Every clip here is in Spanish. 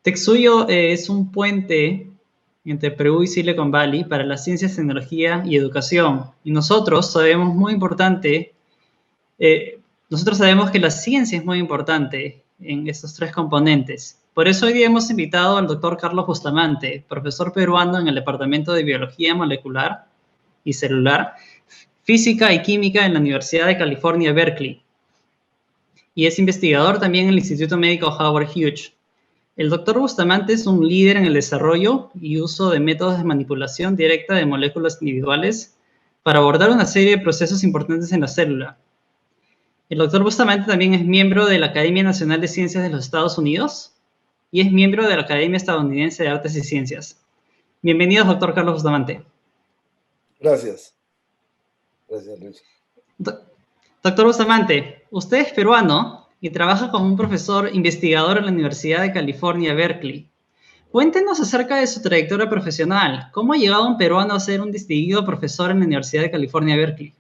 Texuyo es un puente entre Perú y Silicon Valley para las ciencias, tecnología y educación. Y nosotros sabemos muy importante, nosotros sabemos que la ciencia es muy importante en estos tres componentes. Por eso hoy día hemos invitado al doctor Carlos Bustamante, profesor peruano en el Departamento de Biología Molecular y Celular, Física y Química en la Universidad de California, Berkeley. Y es investigador también en el Instituto Médico Howard Hughes. El doctor Bustamante es un líder en el desarrollo y uso de métodos de manipulación directa de moléculas individuales para abordar una serie de procesos importantes en la célula. El doctor Bustamante también es miembro de la Academia Nacional de Ciencias de los Estados Unidos y es miembro de la Academia Estadounidense de Artes y Ciencias. Bienvenido, doctor Carlos Bustamante. Gracias. Gracias, Luis. Doctor Bustamante, usted es peruano y trabaja como un profesor investigador en la Universidad de California, Berkeley. Cuéntenos acerca de su trayectoria profesional. ¿Cómo ha llegado un peruano a ser un distinguido profesor en la Universidad de California, Berkeley?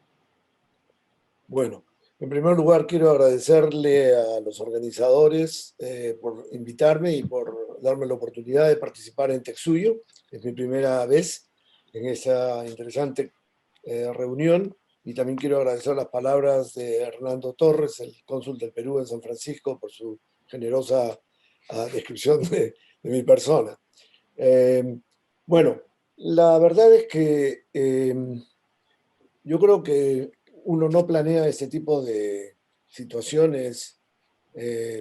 Bueno, en primer lugar quiero agradecerle a los organizadores por invitarme y por darme la oportunidad de participar en Texuyo. Es mi primera vez en esta interesante reunión y también quiero agradecer las palabras de Hernando Torres, el cónsul del Perú en San Francisco, por su generosa descripción de mi persona. Bueno, la verdad es que yo creo que uno no planea este tipo de situaciones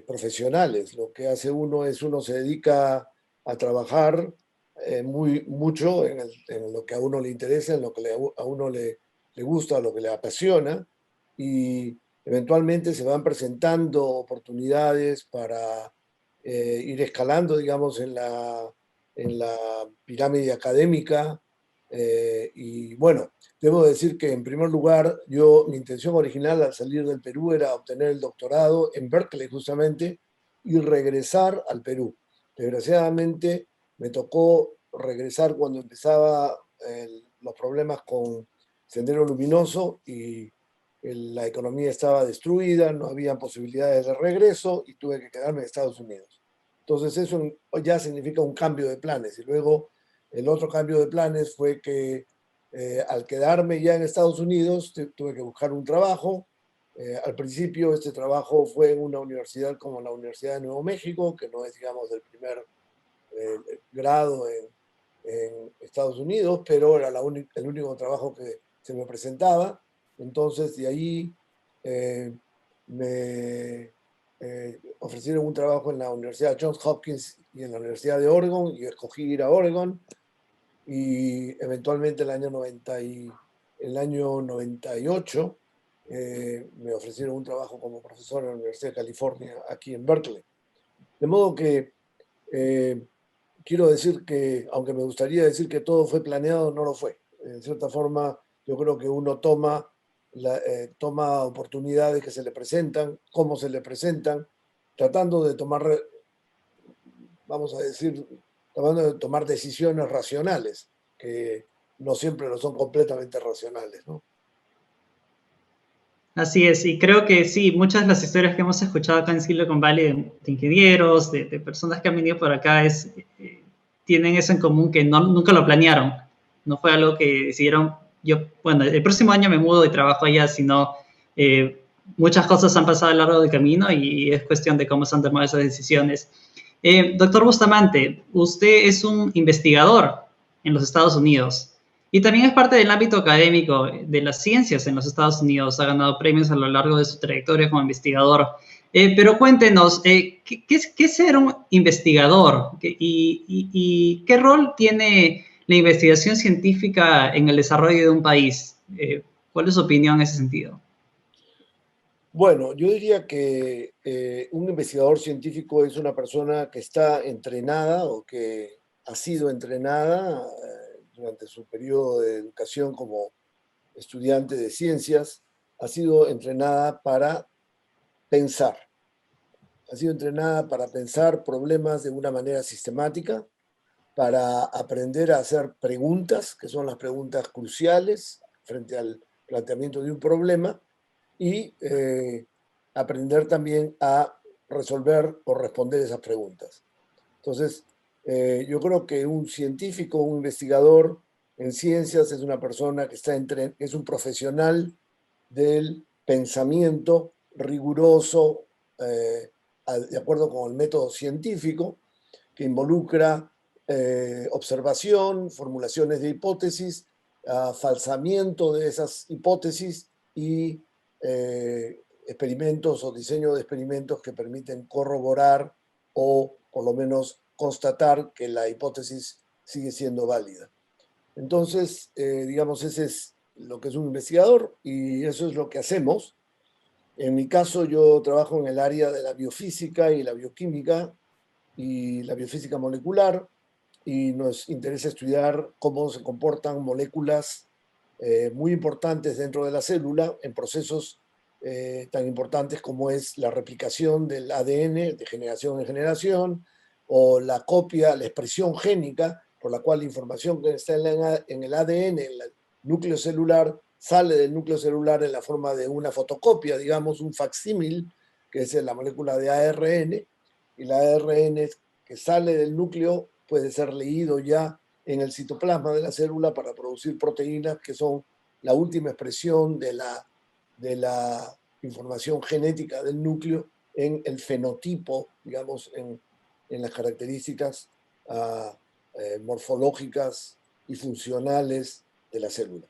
profesionales. Lo que hace uno se dedica a trabajar mucho en lo que a uno le interesa, en lo que a uno le gusta, lo que le apasiona, y eventualmente se van presentando oportunidades para ir escalando, digamos, en la pirámide académica. Y bueno, debo decir que en primer lugar, mi intención original al salir del Perú era obtener el doctorado en Berkeley justamente y regresar al Perú. Desgraciadamente me tocó regresar cuando empezaba los problemas con Sendero Luminoso y la economía estaba destruida, no había posibilidades de regreso y tuve que quedarme en Estados Unidos. Entonces eso ya significa un cambio de planes. Y luego el otro cambio de planes fue que al quedarme ya en Estados Unidos tuve que buscar un trabajo. Al principio este trabajo fue en una universidad como la Universidad de Nuevo México, que no es, digamos, del primer grado en Estados Unidos, pero era el único trabajo que se me presentaba. Entonces de ahí me ofrecieron un trabajo en la Universidad Johns Hopkins y en la Universidad de Oregon, y escogí ir a Oregon. Y eventualmente el año 98 me ofrecieron un trabajo como profesor en la Universidad de California, aquí en Berkeley. De modo que eh, quiero decir que, aunque me gustaría decir que todo fue planeado, no lo fue. En cierta forma, yo creo que uno toma oportunidades que se le presentan, cómo se le presentan, tratando de vamos a decir, tratando de tomar decisiones racionales, que no siempre lo son completamente racionales, ¿no? Así es, y creo que sí, muchas de las historias que hemos escuchado acá en Silicon Valley de ingenieros, de personas que han venido por acá, tienen eso en común, que nunca lo planearon. No fue algo que decidieron, bueno, el próximo año me mudo y trabajo allá, sino muchas cosas han pasado a lo largo del camino y es cuestión de cómo se han tomado esas decisiones. Doctor Bustamante, usted es un investigador en los Estados Unidos. Y también es parte del ámbito académico de las ciencias en los Estados Unidos. Ha ganado premios a lo largo de su trayectoria como investigador. Pero cuéntenos, ¿qué es ser un investigador? ¿Y qué rol tiene la investigación científica en el desarrollo de un país? ¿Cuál es su opinión en ese sentido? Bueno, yo diría que un investigador científico es una persona que está entrenada o que ha sido entrenada durante su periodo de educación como estudiante de ciencias, ha sido entrenada para pensar. Ha sido entrenada para pensar problemas de una manera sistemática, para aprender a hacer preguntas, que son las preguntas cruciales frente al planteamiento de un problema, y aprender también a resolver o responder esas preguntas. Entonces, yo creo que un científico, un investigador en ciencias es una persona que es un profesional del pensamiento riguroso, de acuerdo con el método científico, que involucra observación, formulaciones de hipótesis, falsamiento de esas hipótesis y experimentos o diseño de experimentos que permiten corroborar o por lo menos constatar que la hipótesis sigue siendo válida. Entonces, digamos, ese es lo que es un investigador y eso es lo que hacemos. En mi caso, yo trabajo en el área de la biofísica y la bioquímica y la biofísica molecular y nos interesa estudiar cómo se comportan moléculas muy importantes dentro de la célula en procesos tan importantes como es la replicación del ADN de generación en generación o la copia, la expresión génica por la cual la información que está en el ADN, en el núcleo celular, sale del núcleo celular en la forma de una fotocopia, digamos, un facsímil, que es la molécula de ARN, y la ARN que sale del núcleo puede ser leído ya en el citoplasma de la célula para producir proteínas que son la última expresión de la información genética del núcleo en el fenotipo, digamos, en las características morfológicas y funcionales de la célula.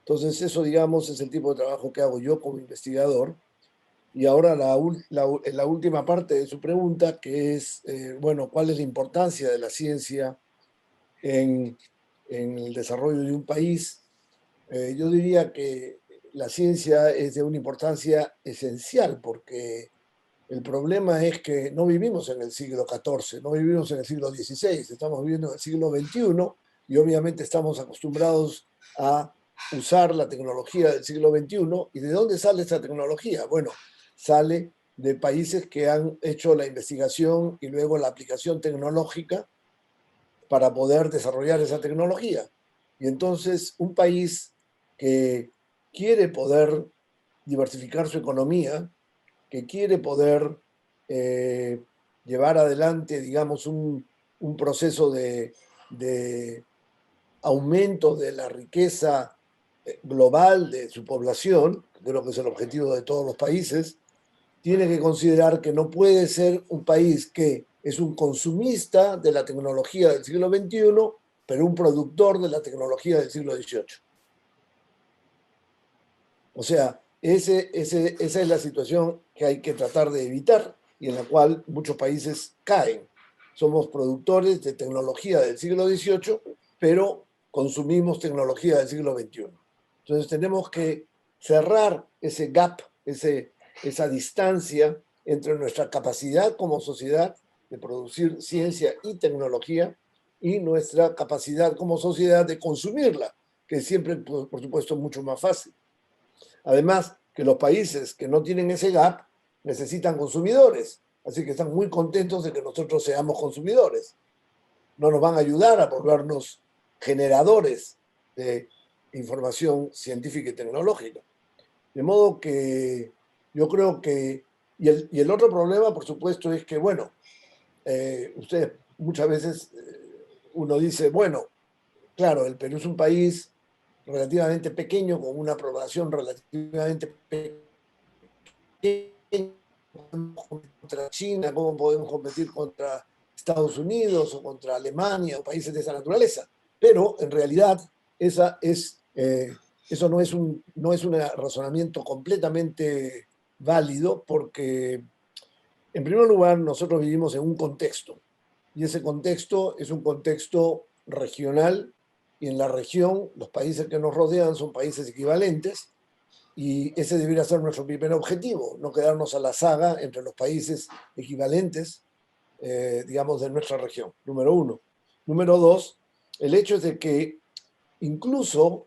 Entonces, eso, digamos, es el tipo de trabajo que hago yo como investigador. Y ahora la última parte de su pregunta, que es, bueno, ¿cuál es la importancia de la ciencia en el desarrollo de un país? Yo diría que la ciencia es de una importancia esencial porque el problema es que no vivimos en el siglo XIV, no vivimos en el siglo XVI, estamos viviendo en el siglo XXI y obviamente estamos acostumbrados a usar la tecnología del siglo XXI. ¿Y de dónde sale esta tecnología? Bueno, sale de países que han hecho la investigación y luego la aplicación tecnológica para poder desarrollar esa tecnología. Y entonces un país que quiere poder diversificar su economía, que quiere poder llevar adelante, digamos, un proceso de aumento de la riqueza global de su población, que creo que es el objetivo de todos los países, tiene que considerar que no puede ser un país que es un consumista de la tecnología del siglo XXI, pero un productor de la tecnología del siglo XVIII. O sea, esa es la situación que hay que tratar de evitar y en la cual muchos países caen. Somos productores de tecnología del siglo XVIII, pero consumimos tecnología del siglo XXI. Entonces tenemos que cerrar ese gap, esa distancia entre nuestra capacidad como sociedad de producir ciencia y tecnología y nuestra capacidad como sociedad de consumirla, que siempre, por supuesto, es mucho más fácil. Además, que los países que no tienen ese gap necesitan consumidores, así que están muy contentos de que nosotros seamos consumidores. No nos van a ayudar a volvernos generadores de información científica y tecnológica. De modo que yo creo que... Y el otro problema, por supuesto, es que, bueno, ustedes muchas veces uno dice, bueno, claro, el Perú es un país relativamente pequeño, con una población relativamente pequeña, contra China, cómo podemos competir contra Estados Unidos o contra Alemania o países de esa naturaleza. Pero en realidad eso no es un razonamiento completamente válido porque, en primer lugar, nosotros vivimos en un contexto y ese contexto es un contexto regional y en la región los países que nos rodean son países equivalentes y ese debería ser nuestro primer objetivo, no quedarnos a la saga entre los países equivalentes, digamos, de nuestra región, número uno. Número dos, el hecho es de que incluso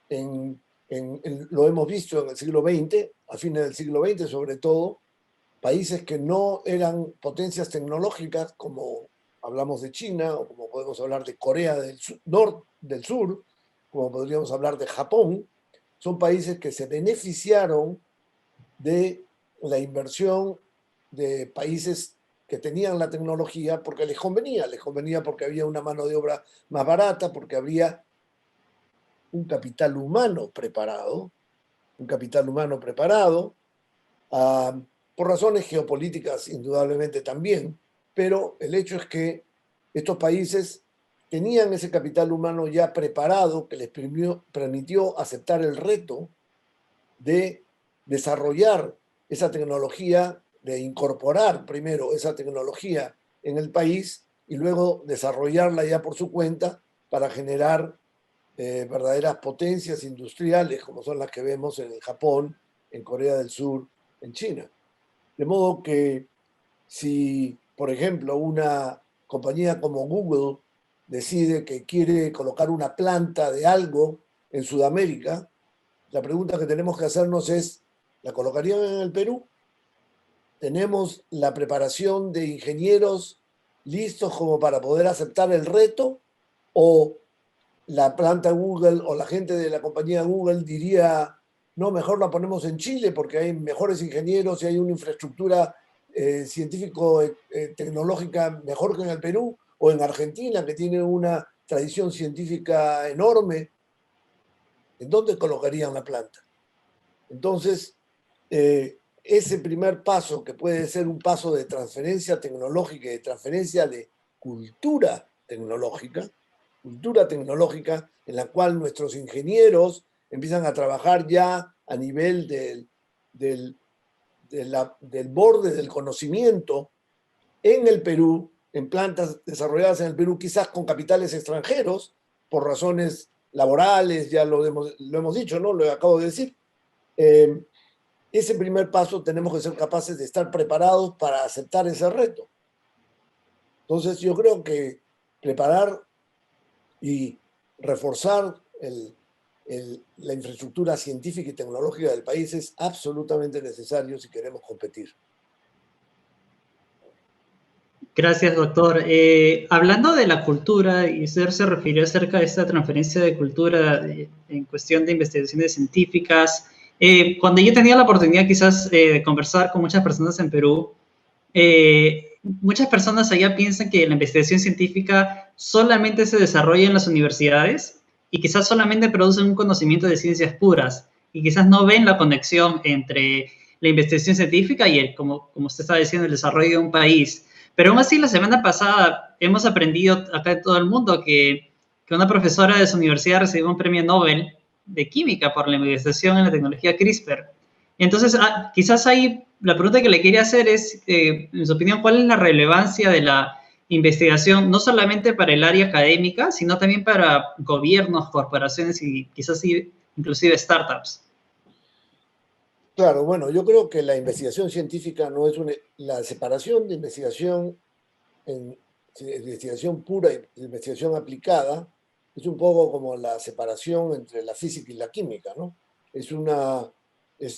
lo hemos visto en el siglo XX, a fines del siglo XX sobre todo, países que no eran potencias tecnológicas, como hablamos de China, o como podemos hablar de Corea del Sur, como podríamos hablar de Japón, son países que se beneficiaron de la inversión de países que tenían la tecnología porque les convenía porque había una mano de obra más barata, porque había un capital humano preparado, un capital humano preparado, uh, por razones geopolíticas indudablemente también, pero el hecho es que estos países tenían ese capital humano ya preparado que les permitió aceptar el reto de desarrollar esa tecnología, de incorporar primero esa tecnología en el país y luego desarrollarla ya por su cuenta para generar verdaderas potencias industriales como son las que vemos en Japón, en Corea del Sur, en China. De modo que si, por ejemplo, una compañía como Google decide que quiere colocar una planta de algo en Sudamérica, la pregunta que tenemos que hacernos es, ¿la colocarían en el Perú? ¿Tenemos la preparación de ingenieros listos como para poder aceptar el reto? ¿O la planta Google o la gente de la compañía Google diría, no, mejor la ponemos en Chile porque hay mejores ingenieros y hay una infraestructura científico-tecnológica mejor que en el Perú, o en Argentina, que tiene una tradición científica enorme? ¿En dónde colocarían la planta? Entonces, ese primer paso, que puede ser un paso de transferencia tecnológica y de transferencia de cultura tecnológica en la cual nuestros ingenieros empiezan a trabajar ya a nivel del borde del conocimiento en el Perú, en plantas desarrolladas en el Perú, quizás con capitales extranjeros, por razones laborales, ya lo hemos dicho, ¿no? Lo acabo de decir. Ese primer paso tenemos que ser capaces de estar preparados para aceptar ese reto. Entonces yo creo que preparar y reforzar la infraestructura científica y tecnológica del país es absolutamente necesario si queremos competir. Gracias, doctor. Hablando de la cultura, y usted se refirió acerca de esta transferencia de cultura en cuestión de investigaciones científicas. Cuando yo tenía la oportunidad quizás de conversar con muchas personas en Perú, muchas personas allá piensan que la investigación científica solamente se desarrolla en las universidades y quizás solamente producen un conocimiento de ciencias puras y quizás no ven la conexión entre la investigación científica y como usted está diciendo, el desarrollo de un país. Pero aún así, la semana pasada hemos aprendido acá en todo el mundo que una profesora de su universidad recibió un premio Nobel de química por la investigación en la tecnología CRISPR. Entonces, quizás ahí la pregunta que le quería hacer es, en su opinión, ¿cuál es la relevancia de la investigación, no solamente para el área académica, sino también para gobiernos, corporaciones y quizás inclusive startups? Claro, bueno, yo creo que la investigación científica no es la separación de investigación en investigación pura y investigación aplicada es un poco como la separación entre la física y la química, ¿no?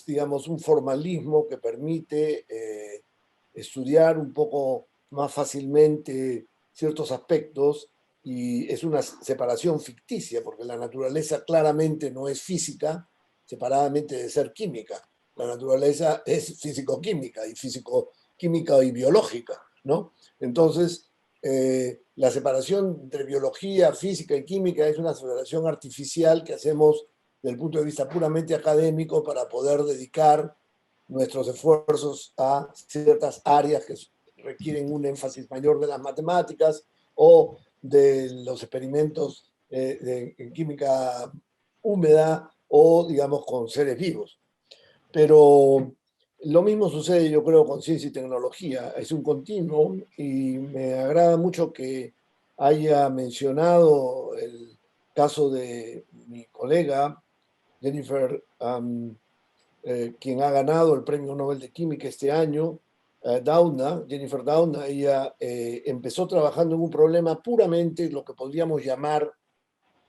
Digamos, un formalismo que permite estudiar un poco más fácilmente ciertos aspectos y es una separación ficticia, porque la naturaleza claramente no es física separadamente de ser química. La naturaleza es físico-química y físico-química y biológica, ¿no? Entonces, la separación entre biología, física y química es una separación artificial que hacemos desde el punto de vista puramente académico para poder dedicar nuestros esfuerzos a ciertas áreas que requieren un énfasis mayor de las matemáticas o de los experimentos en química húmeda o, digamos, con seres vivos. Pero lo mismo sucede, yo creo, con ciencia y tecnología. Es un continuo y me agrada mucho que haya mencionado el caso de mi colega Jennifer, quien ha ganado el Premio Nobel de Química este año, Jennifer Doudna. Ella empezó trabajando en un problema puramente lo que podríamos llamar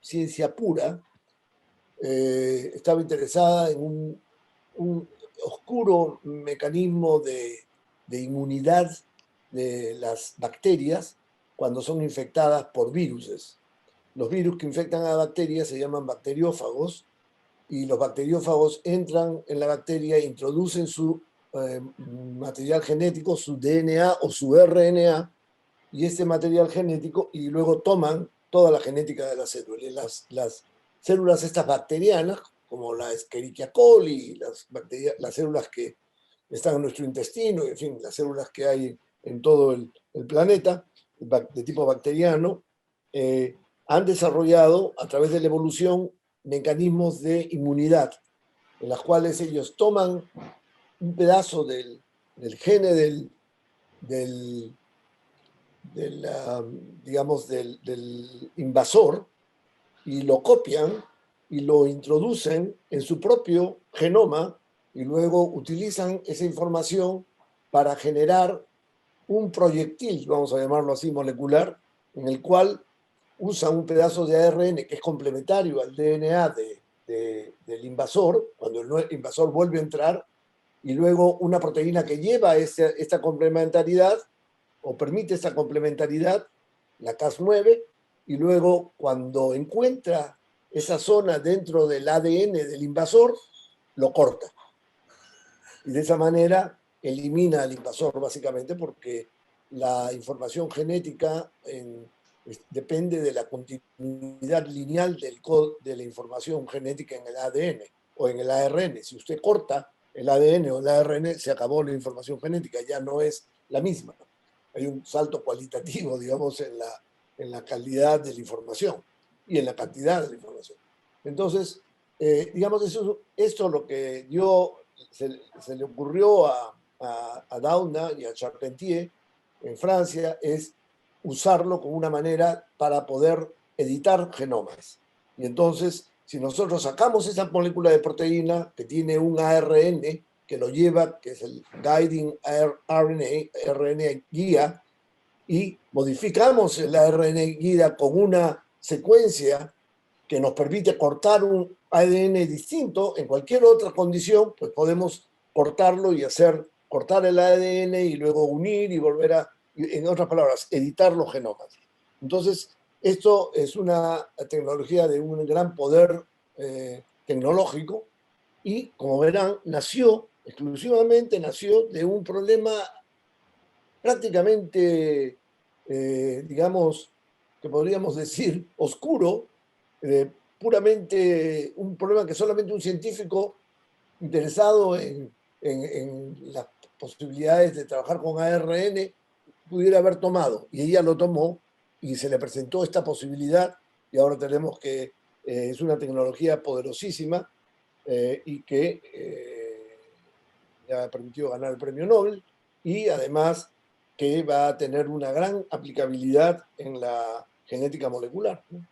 ciencia pura. Estaba interesada en un oscuro mecanismo de inmunidad de las bacterias cuando son infectadas por viruses. Los virus que infectan a bacterias se llaman bacteriófagos y los bacteriófagos entran en la bacteria, introducen su material genético, su DNA o su RNA, y este material genético, y luego toman toda la genética de la célula. Y las células estas bacterianas, como la Escherichia coli, las células que están en nuestro intestino, en fin, las células que hay en todo el planeta, de tipo bacteriano, han desarrollado a través de la evolución mecanismos de inmunidad, en las cuales ellos toman un pedazo del gene digamos, del invasor, y lo copian y lo introducen en su propio genoma, y luego utilizan esa información para generar un proyectil, vamos a llamarlo así, molecular, en el cual usan un pedazo de ARN que es complementario al DNA del invasor, cuando el invasor vuelve a entrar, y luego una proteína que lleva esta complementariedad, o permite esta complementariedad, la Cas9, y luego cuando encuentra esa zona dentro del ADN del invasor, lo corta. Y de esa manera elimina al invasor, básicamente, porque la información genética depende de la continuidad lineal de la información genética en el ADN o en el ARN. Si usted corta el ADN o el ARN, se acabó la información genética, ya no es la misma. Hay un salto cualitativo, digamos, en la calidad de la información y en la cantidad de la información. Entonces, digamos, esto es lo que se le ocurrió a Doudna y a Charpentier en Francia, es usarlo como una manera para poder editar genomas. Y entonces, si nosotros sacamos esa molécula de proteína que tiene un ARN que lo lleva, que es el guiding RNA guía, y modificamos el ARN guía con una secuencia que nos permite cortar un ADN distinto en cualquier otra condición, pues podemos cortarlo y cortar el ADN y luego unir y volver a, en otras palabras, editar los genomas. Entonces, esto es una tecnología de un gran poder tecnológico, y, como verán, exclusivamente nació de un problema prácticamente, digamos, que podríamos decir oscuro, puramente un problema que solamente un científico interesado en las posibilidades de trabajar con ARN pudiera haber tomado. Y ella lo tomó y se le presentó esta posibilidad, y ahora tenemos que es una tecnología poderosísima, y que le ha permitido ganar el premio Nobel, y además que va a tener una gran aplicabilidad en la genética molecular, ¿no?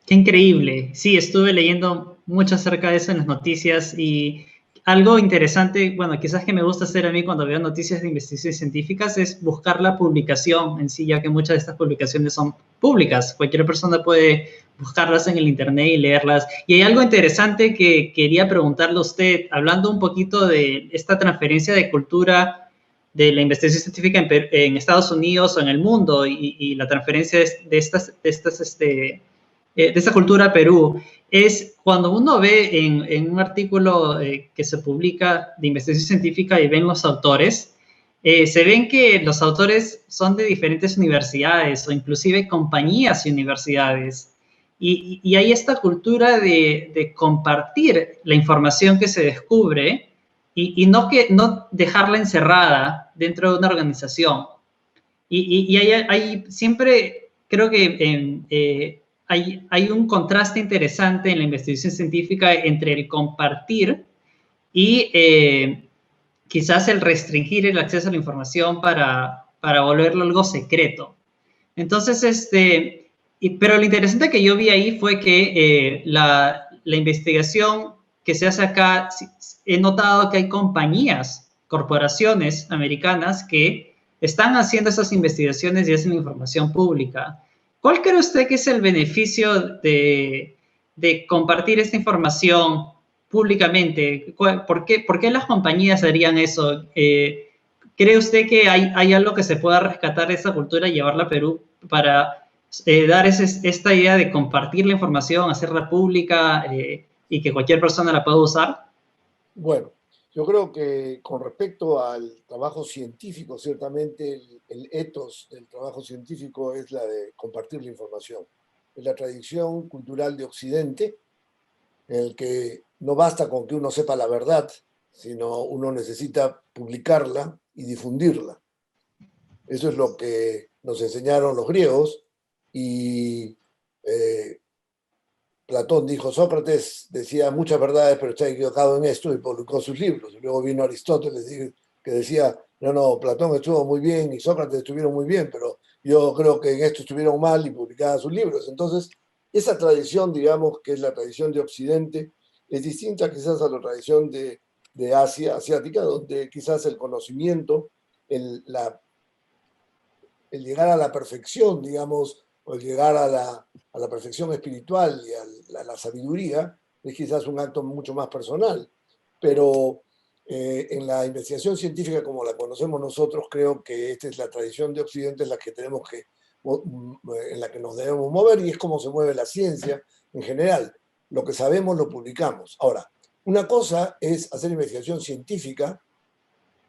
Qué increíble. Sí, estuve leyendo mucho acerca de eso en las noticias, y algo interesante, bueno, quizás que me gusta hacer a mí cuando veo noticias de investigaciones científicas, es buscar la publicación en sí, ya que muchas de estas publicaciones son públicas. Cualquier persona puede buscarlas en el internet y leerlas. Y hay algo interesante que quería preguntarle a usted, hablando un poquito de esta transferencia de cultura de la investigación científica en Estados Unidos o en el mundo, y la transferencia de esta cultura a Perú. Es cuando uno ve en un artículo que se publica de investigación científica y ven los autores, se ven que los autores son de diferentes universidades o inclusive compañías y universidades. Y hay esta cultura de compartir la información que se descubre, y no dejarla encerrada dentro de una organización. Y hay siempre, creo que hay un contraste interesante en la investigación científica entre el compartir y quizás el restringir el acceso a la información para volverlo algo secreto. Entonces, pero lo interesante que yo vi ahí fue que la investigación que se hace acá, he notado que hay compañías, corporaciones americanas que están haciendo esas investigaciones y hacen información pública. ¿Cuál cree usted que es el beneficio de compartir esta información públicamente? ¿Por qué las compañías harían eso? ¿Cree usted que hay algo que se pueda rescatar de esa cultura y llevarla a Perú para dar esta idea de compartir la información, hacerla pública y que cualquier persona la pueda usar? Bueno, Yo creo que con respecto al trabajo científico, ciertamente el ethos del trabajo científico es la de compartir la información. Es la tradición cultural de Occidente, en el que no basta con que uno sepa la verdad, sino uno necesita publicarla y difundirla. Eso es lo que nos enseñaron los griegos y Platón dijo, Sócrates decía muchas verdades, pero está equivocado en esto y publicó sus libros. Y luego vino Aristóteles que decía, no, Platón estuvo muy bien y Sócrates estuvieron muy bien, pero yo creo que en esto estuvieron mal y publicaba sus libros. Entonces, esa tradición, digamos, que es la tradición de Occidente, es distinta quizás a la tradición de Asia, asiática, donde quizás el conocimiento, el, la el llegar a la perfección, digamos, o el llegar a la perfección espiritual y a la sabiduría, es quizás un acto mucho más personal. Pero en la investigación científica como la conocemos nosotros, creo que esta es la tradición de Occidente en la que tenemos que, en la que nos debemos mover y es como se mueve la ciencia en general. Lo que sabemos lo publicamos. Ahora, una cosa es hacer investigación científica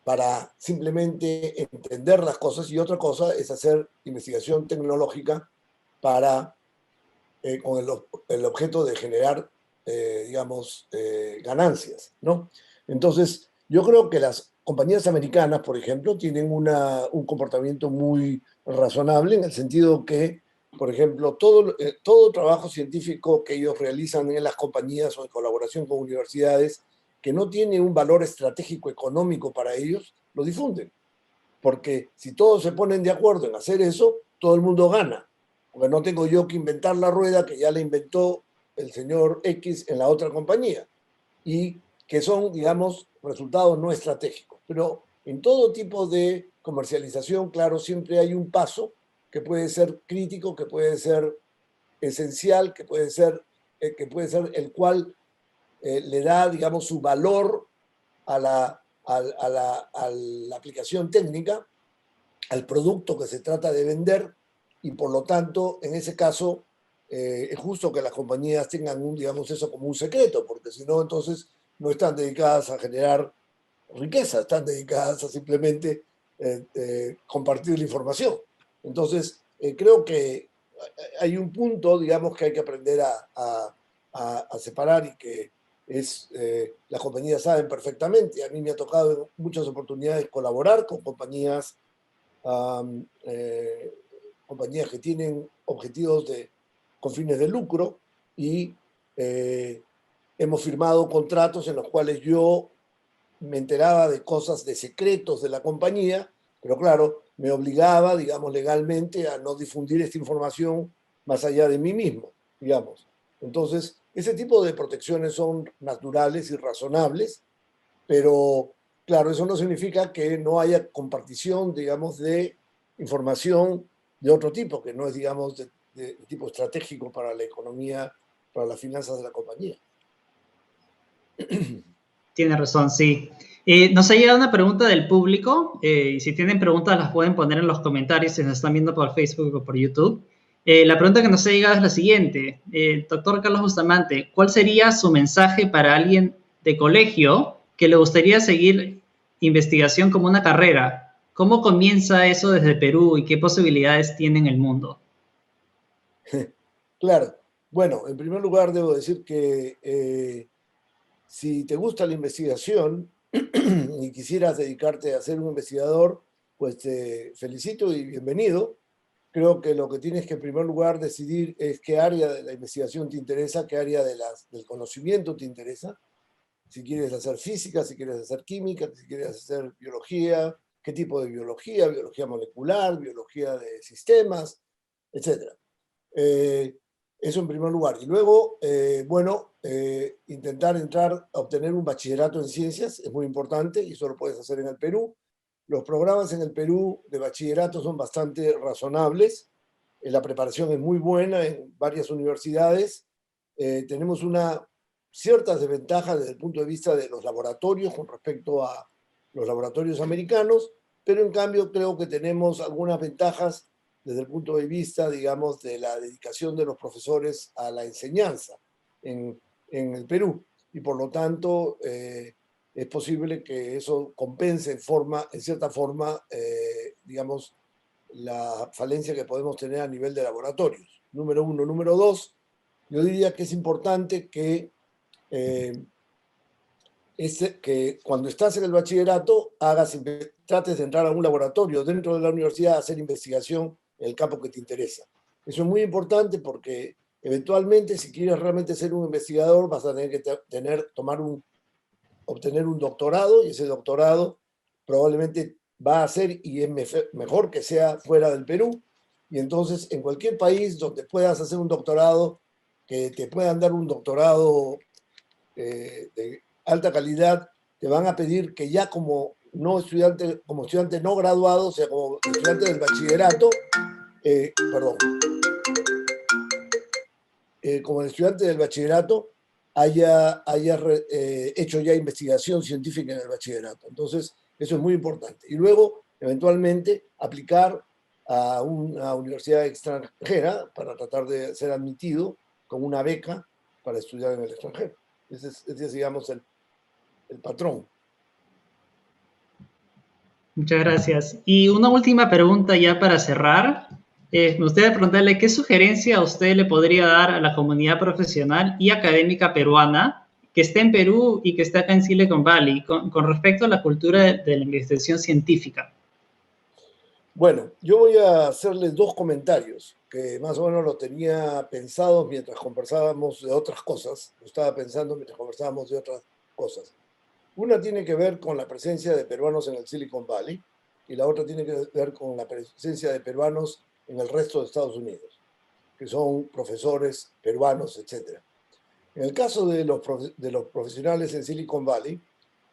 para simplemente entender las cosas y otra cosa es hacer investigación tecnológica para, con el objeto de generar, digamos, ganancias, ¿no? Entonces, yo creo que las compañías americanas, por ejemplo, tienen un comportamiento muy razonable en el sentido que, por ejemplo, todo trabajo científico que ellos realizan en las compañías o en colaboración con universidades que no tiene un valor estratégico económico para ellos, lo difunden. Porque si todos se ponen de acuerdo en hacer eso, todo el mundo gana. Porque no tengo yo que inventar la rueda que ya la inventó el señor X en la otra compañía. Y que son, digamos, resultados no estratégicos. Pero en todo tipo de comercialización, claro, siempre hay un paso que puede ser crítico, que puede ser esencial, que puede ser el cual le da, digamos, su valor a la aplicación técnica, al producto que se trata de vender, y por lo tanto, en ese caso, es justo que las compañías tengan, digamos, eso como un secreto, porque si no, entonces no están dedicadas a generar riqueza, están dedicadas a simplemente compartir la información. Entonces, creo que hay un punto, digamos, que hay que aprender a separar y que las compañías saben perfectamente. A mí me ha tocado en muchas oportunidades colaborar con um, eh, compañías que tienen objetivos con fines de lucro y eh, hemos firmado contratos en los cuales yo me enteraba de cosas, de secretos de la compañía, pero claro, me obligaba, digamos, legalmente a no difundir esta información más allá de mí mismo, digamos. Entonces, ese tipo de protecciones son naturales y razonables, pero claro, eso no significa que no haya compartición, digamos, de información de otro tipo, que no es, digamos, de tipo estratégico para la economía, para las finanzas de la compañía. Tiene razón, sí. Nos ha llegado una pregunta del público, y si tienen preguntas las pueden poner en los comentarios si nos están viendo por Facebook o por YouTube. La pregunta que nos ha llegado es la siguiente. Doctor Carlos Bustamante, ¿cuál sería su mensaje para alguien de colegio que le gustaría seguir investigación como una carrera? ¿Cómo comienza eso desde Perú y qué posibilidades tiene en el mundo? Claro. Bueno, en primer lugar debo decir que si te gusta la investigación y quisieras dedicarte a ser un investigador, pues te felicito y bienvenido. Creo que lo que tienes que en primer lugar decidir es qué área de la investigación te interesa, qué área del conocimiento te interesa. Si quieres hacer física, si quieres hacer química, si quieres hacer biología, qué tipo de biología, biología molecular, biología de sistemas, etc. Eso en primer lugar. Y luego, bueno, intentar entrar a obtener un bachillerato en ciencias es muy importante y eso lo puedes hacer en el Perú. Los programas en el Perú de bachillerato son bastante razonables. La preparación es muy buena en varias universidades. Tenemos ciertas desventajas desde el punto de vista de los laboratorios con respecto a los laboratorios americanos, pero en cambio creo que tenemos algunas ventajas desde el punto de vista, digamos, de la dedicación de los profesores a la enseñanza en el Perú. Y por lo tanto, es posible que eso compense en cierta forma, digamos, la falencia que podemos tener a nivel de laboratorios. Número uno. Número dos, yo diría que es importante que, que cuando estás en el bachillerato trates de entrar a un laboratorio dentro de la universidad a hacer investigación en el campo que te interesa. Eso es muy importante porque eventualmente, si quieres realmente ser un investigador, vas a tener que obtener un doctorado, y ese doctorado probablemente va a ser, y es mejor que sea fuera del Perú, y entonces en cualquier país donde puedas hacer un doctorado, que te puedan dar un doctorado de alta calidad, te van a pedir que ya como no estudiante, como estudiante no graduado, o sea, como estudiante del bachillerato, perdón, como el estudiante del bachillerato haya hecho ya investigación científica en el bachillerato. Entonces, eso es muy importante. Y luego, eventualmente, aplicar a una universidad extranjera para tratar de ser admitido con una beca para estudiar en el extranjero. Ese es digamos, el patrón. Muchas gracias. Y una última pregunta ya para cerrar. Me gustaría preguntarle qué sugerencia usted le podría dar a la comunidad profesional y académica peruana que esté en Perú y que está acá en Silicon Valley con respecto a la cultura de la investigación científica. Bueno, yo voy a hacerles dos comentarios que más o menos lo tenía pensado mientras conversábamos de otras cosas. Lo estaba pensando mientras conversábamos de otras cosas. Una tiene que ver con la presencia de peruanos en el Silicon Valley y la otra tiene que ver con la presencia de peruanos en el resto de Estados Unidos, que son profesores peruanos, etc. En el caso de los profesionales en Silicon Valley,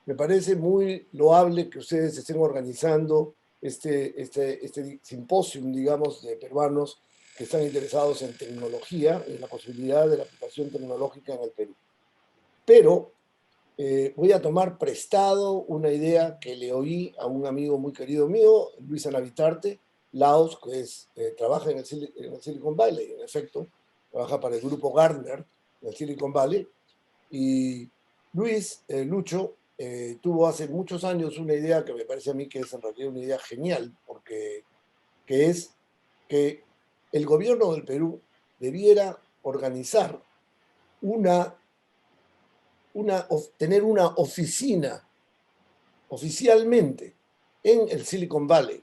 me parece muy loable que ustedes estén organizando este simposium, digamos, de peruanos que están interesados en tecnología, en la posibilidad de la aplicación tecnológica en el Perú. Pero voy a tomar prestado una idea que le oí a un amigo muy querido mío, Luis Anavitarte, Laos, que trabaja en el Silicon Valley, en efecto, trabaja para el grupo Gartner en el Silicon Valley. Y Luis, Lucho, tuvo hace muchos años una idea que me parece a mí que es en realidad una idea genial, que es que el gobierno del Perú debiera organizar tener una oficina oficialmente en el Silicon Valley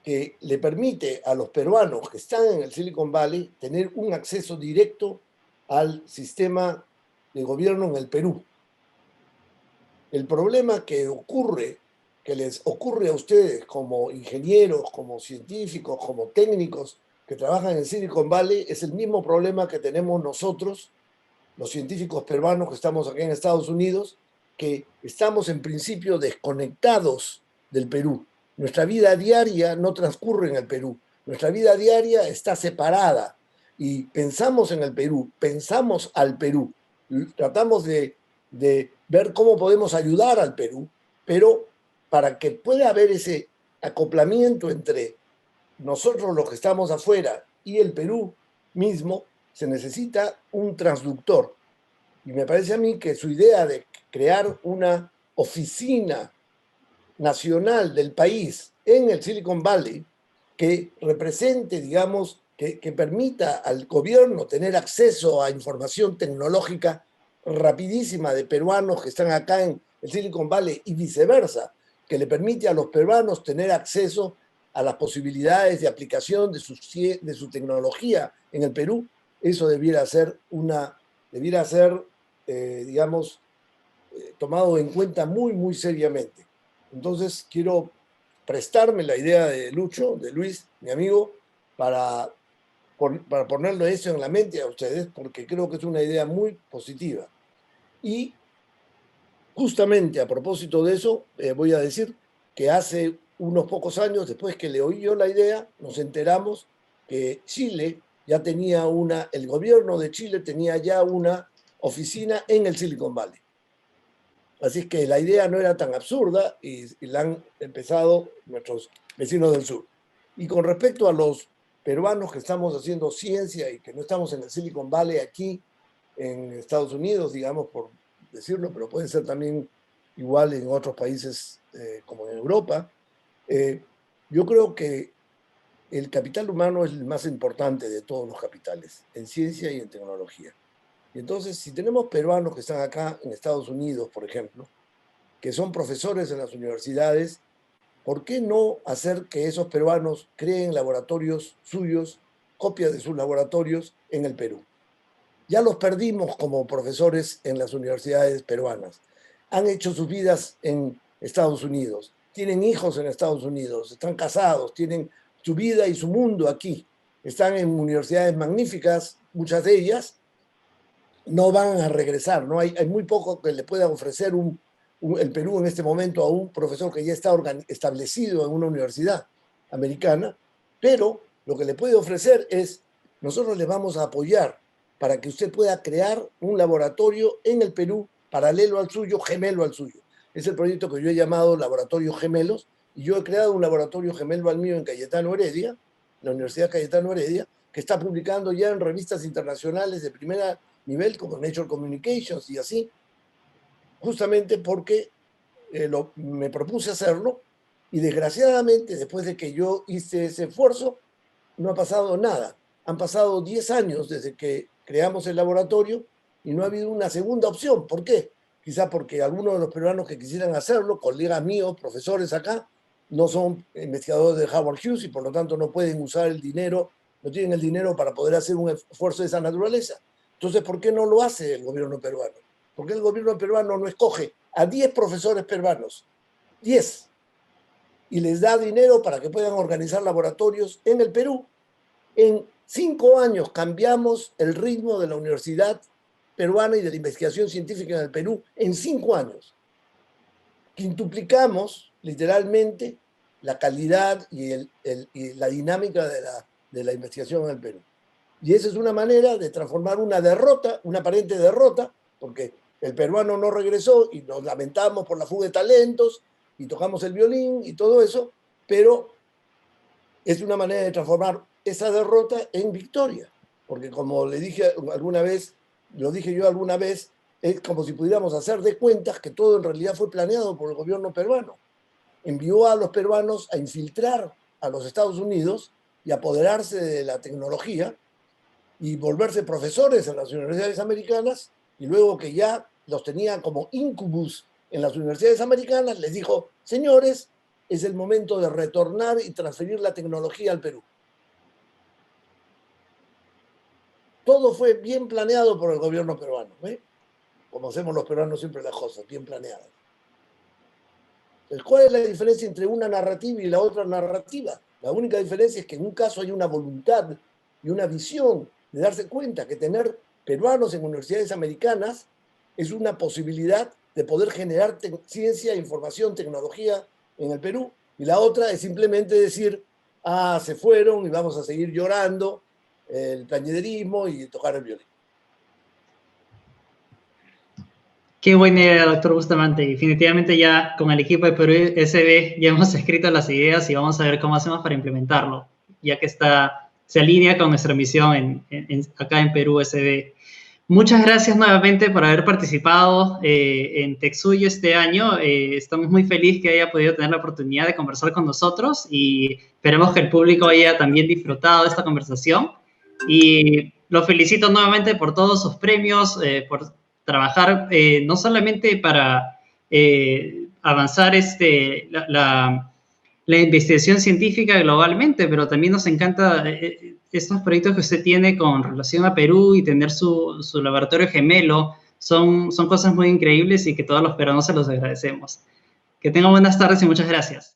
que le permite a los peruanos que están en el Silicon Valley tener un acceso directo al sistema de gobierno en el Perú. El problema que les ocurre a ustedes como ingenieros, como científicos, como técnicos que trabajan en Silicon Valley, es el mismo problema que tenemos nosotros, los científicos peruanos que estamos aquí en Estados Unidos, que estamos en principio desconectados del Perú. Nuestra vida diaria no transcurre en el Perú. Nuestra vida diaria está separada y pensamos en el Perú, pensamos al Perú, tratamos de ver cómo podemos ayudar al Perú, pero para que pueda haber ese acoplamiento entre nosotros los que estamos afuera y el Perú mismo, se necesita un transductor. Y me parece a mí que su idea de crear una oficina nacional del país en el Silicon Valley que represente, digamos, que permita al gobierno tener acceso a información tecnológica rapidísima de peruanos que están acá en el Silicon Valley y viceversa, que le permite a los peruanos tener acceso a las posibilidades de aplicación de su tecnología en el Perú, eso debiera ser, digamos, tomado en cuenta muy, muy seriamente. Entonces, quiero prestarme la idea de Lucho, de Luis, mi amigo, para ponerle eso en la mente a ustedes, porque creo que es una idea muy positiva. Y justamente a propósito de eso, voy a decir que hace unos pocos años, después que le oí yo la idea, nos enteramos que Chile ya tenía el gobierno de Chile tenía ya una oficina en el Silicon Valley. Así es que la idea no era tan absurda y la han empezado nuestros vecinos del sur. Y con respecto a los peruanos que estamos haciendo ciencia y que no estamos en el Silicon Valley aquí en Estados Unidos, digamos, por decirlo, pero puede ser también igual en otros países como en Europa. Yo creo que el capital humano es el más importante de todos los capitales, en ciencia y en tecnología. Y entonces, si tenemos peruanos que están acá en Estados Unidos, por ejemplo, que son profesores en las universidades, ¿por qué no hacer que esos peruanos creen laboratorios suyos, copias de sus laboratorios en el Perú? Ya los perdimos como profesores en las universidades peruanas. Han hecho sus vidas en Estados Unidos, tienen hijos en Estados Unidos, están casados, tienen su vida y su mundo aquí. Están en universidades magníficas, muchas de ellas no van a regresar, ¿no? Hay muy poco que le pueda ofrecer el Perú en este momento a un profesor que ya está establecido en una universidad americana, pero lo que le puede ofrecer es, nosotros le vamos a apoyar para que usted pueda crear un laboratorio en el Perú paralelo al suyo, gemelo al suyo. Es el proyecto que yo he llamado Laboratorios Gemelos, y yo he creado un laboratorio gemelo al mío en Cayetano Heredia, la Universidad Cayetano Heredia, que está publicando ya en revistas internacionales de primer nivel como Nature Communications y así, justamente porque me propuse hacerlo, y desgraciadamente después de que yo hice ese esfuerzo no ha pasado nada. Han pasado 10 años desde que creamos el laboratorio y no ha habido una segunda opción. ¿Por qué? Quizá porque algunos de los peruanos que quisieran hacerlo, colegas míos, profesores acá, no son investigadores de Howard Hughes y por lo tanto no pueden usar el dinero, no tienen el dinero para poder hacer un esfuerzo de esa naturaleza. Entonces, ¿por qué no lo hace el gobierno peruano? ¿Por qué el gobierno peruano no escoge a 10 profesores peruanos? 10. Y les da dinero para que puedan organizar laboratorios en el Perú. En 5 años cambiamos el ritmo de la universidad peruana y de la investigación científica en el Perú. En 5 años. Quintuplicamos, literalmente, la calidad y la dinámica de la investigación en el Perú. Y esa es una manera de transformar una derrota, una aparente derrota, porque el peruano no regresó y nos lamentamos por la fuga de talentos y tocamos el violín y todo eso, pero es una manera de transformar esa derrota en victoria. Porque como le dije alguna vez, lo dije yo alguna vez, es como si pudiéramos hacer de cuentas que todo en realidad fue planeado por el gobierno peruano. Envió a los peruanos a infiltrar a los Estados Unidos y apoderarse de la tecnología y volverse profesores en las universidades americanas, y luego que ya los tenían como incubus en las universidades americanas, les dijo, señores, es el momento de retornar y transferir la tecnología al Perú. Todo fue bien planeado por el gobierno peruano, ¿eh? Como hacemos los peruanos siempre las cosas, bien planeadas. Entonces, ¿cuál es la diferencia entre una narrativa y la otra narrativa? La única diferencia es que en un caso hay una voluntad y una visión de darse cuenta que tener peruanos en universidades americanas es una posibilidad de poder generar ciencia, información, tecnología en el Perú, y la otra es simplemente decir, ah, se fueron y vamos a seguir llorando el plañiderismo y tocar el violín. Qué buena idea, doctor Bustamante. Definitivamente ya con el equipo de Perú SB ya hemos escrito las ideas y vamos a ver cómo hacemos para implementarlo, ya que se alinea con nuestra misión acá en Perú SB. Muchas gracias nuevamente por haber participado en TechSuyo este año. Estamos muy felices que haya podido tener la oportunidad de conversar con nosotros y esperemos que el público haya también disfrutado de esta conversación. Y lo felicito nuevamente por todos sus premios, por trabajar no solamente para avanzar la investigación científica globalmente, pero también nos encanta estos proyectos que usted tiene con relación a Perú y tener su laboratorio gemelo. Son cosas muy increíbles y que todos los peruanos se los agradecemos. Que tengan buenas tardes y muchas gracias.